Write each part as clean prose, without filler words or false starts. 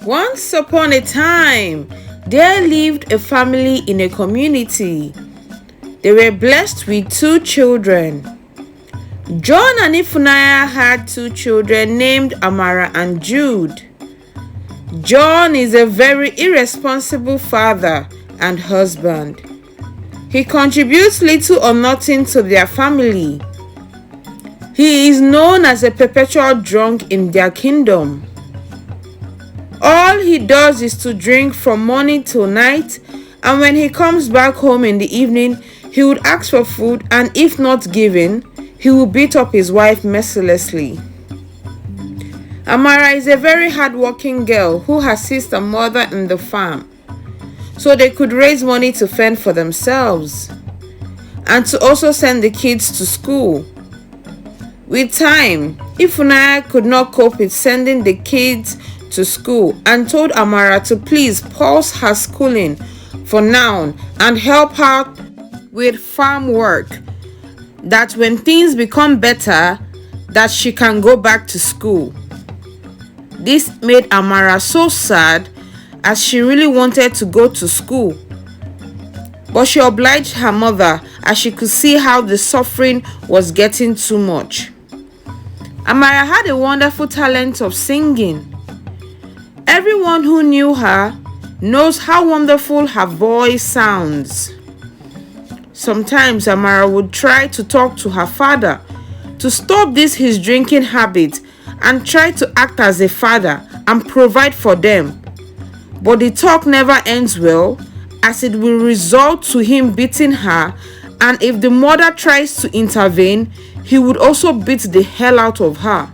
Once upon a time, there lived a family in a community. They were blessed with two children. John and Ifunanya had two children named Amara and Jude. John is a very irresponsible father and husband. He contributes little or nothing to their family. He is known as a perpetual drunk in their kingdom. All he does is to drink from morning till night, and when he comes back home in the evening, he would ask for food, and if not given, he will beat up his wife mercilessly. Amara is a very hard-working girl who assists her mother in the farm, so they could raise money to fend for themselves, and to also send the kids to school. With time, Ifunanya could not cope with sending the kids to school and told Amara to please pause her schooling for now and help her with farm work, that when things become better, that she can go back to school. This made Amara so sad, as she really wanted to go to school. But she obliged her mother, as she could see how the suffering was getting too much. Amara had a wonderful talent of singing. Everyone who knew her knows how wonderful her voice sounds. Sometimes Amara would try to talk to her father to stop his drinking habit and try to act as a father and provide for them. But the talk never ends well, as it will result to him beating her, and if the mother tries to intervene, he would also beat the hell out of her.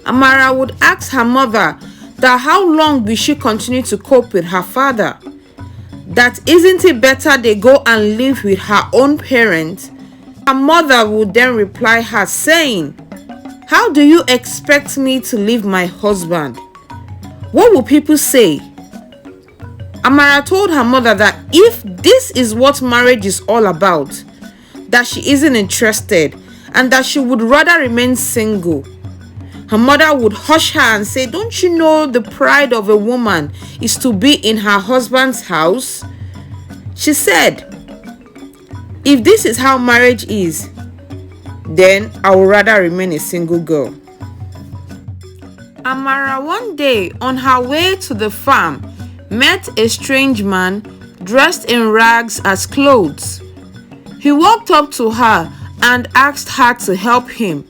Amara would ask her mother that how long will she continue to cope with her father? That isn't it better they go and live with her own parents? Her mother would then reply her saying, "How do you expect me to leave my husband? What will people say?" Amara told her mother that if this is what marriage is all about, that she isn't interested and that she would rather remain single. Her mother would hush her and say, "Don't you know the pride of a woman is to be in her husband's house?" She said, "If this is how marriage is, then I would rather remain a single girl." Amara one day on her way to the farm met a strange man dressed in rags as clothes. He walked up to her and asked her to help him.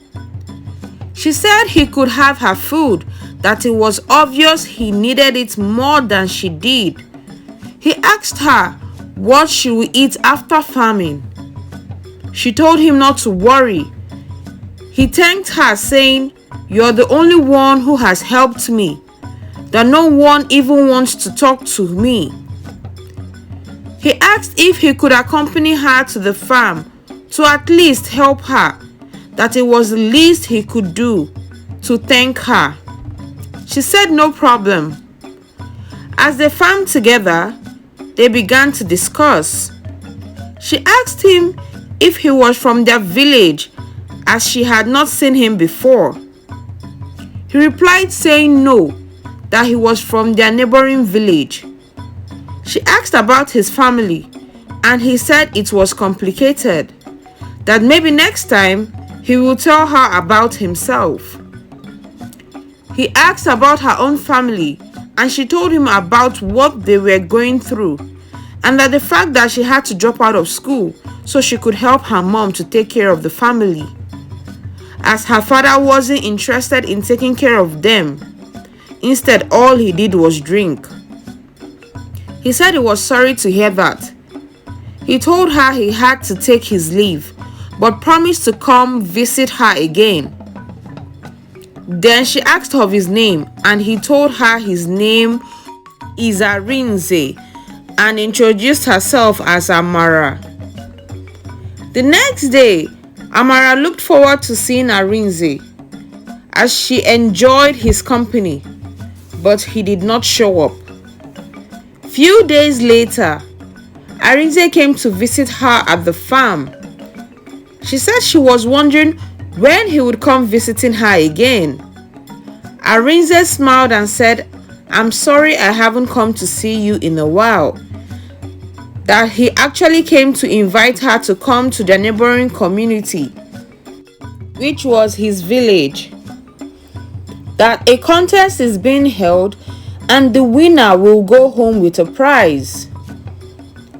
She said he could have her food, that it was obvious he needed it more than she did. He asked her what she would eat after farming. She told him not to worry. He thanked her, saying, "You're the only one who has helped me, that no one even wants to talk to me." He asked if he could accompany her to the farm to at least help her, that it was the least he could do to thank her. She said no problem. As they farmed together, they began to discuss. She asked him if he was from their village, as she had not seen him before. He replied saying no, that he was from their neighboring village. She asked about his family, and he said it was complicated, that maybe next time he will tell her about himself. He asked about her own family, and she told him about what they were going through, and that the fact that she had to drop out of school so she could help her mom to take care of the family, as her father wasn't interested in taking care of them. Instead, all he did was drink. He said he was sorry to hear that. He told her he had to take his leave, but promised to come visit her again. Then she asked of his name, and he told her his name is Arinze, and introduced herself as Amara. The next day, Amara looked forward to seeing Arinze, as she enjoyed his company, but he did not show up. Few days later, Arinze came to visit her at the farm. She said she was wondering when he would come visiting her again. Arinze smiled and said, "I'm sorry I haven't come to see you in a while." That he actually came to invite her to come to the neighboring community, which was his village. That a contest is being held and the winner will go home with a prize.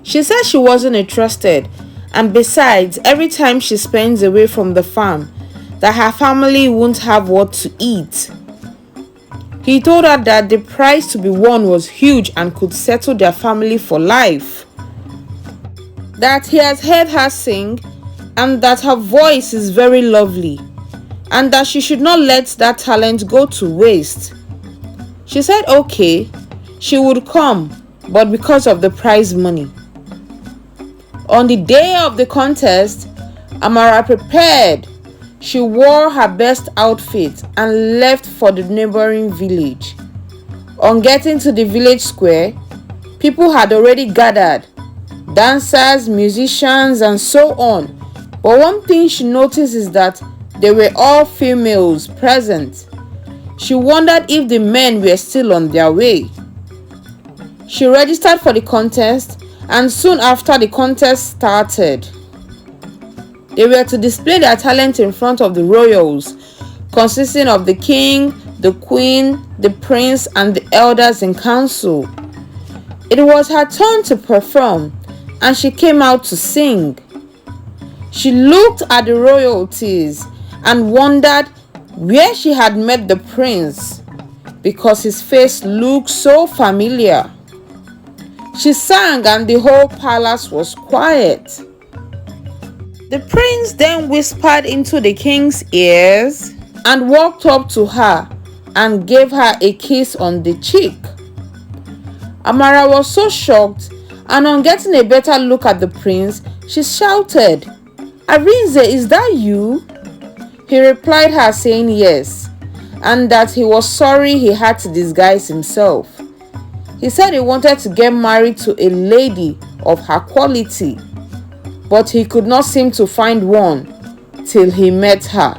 She said she wasn't interested, and besides, every time she spends away from the farm, that her family won't have what to eat. He told her that the prize to be won was huge and could settle their family for life. That he has heard her sing and that her voice is very lovely, and that she should not let that talent go to waste. She said okay, she would come, but because of the prize money. On the day of the contest, Amara prepared. She wore her best outfit and left for the neighboring village. On getting to the village square, people had already gathered, dancers, musicians, and so on. But one thing she noticed is that they were all females present. She wondered if the men were still on their way. She registered for the contest, and soon after the contest started, they were to display their talent in front of the royals, consisting of the king, the queen, the prince, and the elders in council. It was her turn to perform, and she came out to sing. She looked at the royalties and wondered where she had met the prince, because his face looked so familiar. She sang and the whole palace was quiet. The prince then whispered into the king's ears and walked up to her and gave her a kiss on the cheek. Amara was so shocked, and on getting a better look at the prince, she shouted, "Arinze, is that you?" He replied her saying yes, and that he was sorry he had to disguise himself. He said he wanted to get married to a lady of her quality, but he could not seem to find one till he met her.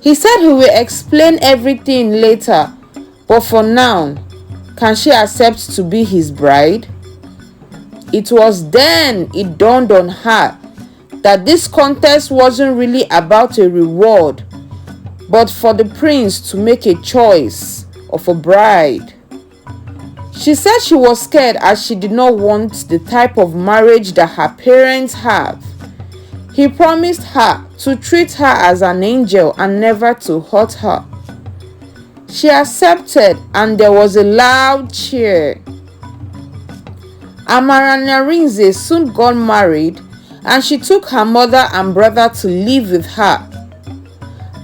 He said he will explain everything later, but for now, can she accept to be his bride? It was then it dawned on her that this contest wasn't really about a reward, but for the prince to make a choice of a bride. She said she was scared as she did not want the type of marriage that her parents have. He promised her to treat her as an angel and never to hurt her. She accepted, and there was a loud cheer. Amara and Arinze soon got married, and she took her mother and brother to live with her.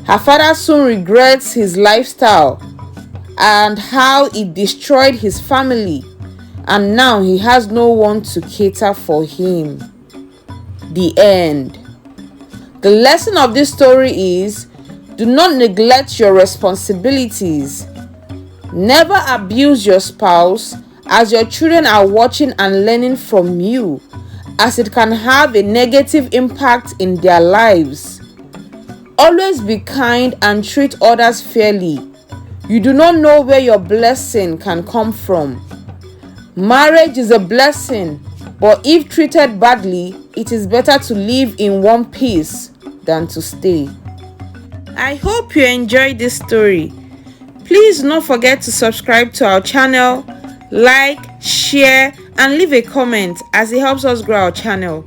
Her father soon regrets his lifestyle and how it destroyed his family, and now he has no one to cater for him. The end. The lesson of this story is, do not neglect your responsibilities. Never abuse your spouse, as your children are watching and learning from you, as it can have a negative impact in their lives. Always be kind and treat others fairly. You do not know where your blessing can come from. Marriage is a blessing, but if treated badly, it is better to live in one piece than to stay. I hope you enjoyed this story. Please do not forget to subscribe to our channel, like, share, and leave a comment, as it helps us grow our channel.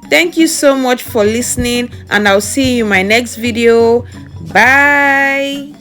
Thank you so much for listening, and I'll see you in my next video. Bye.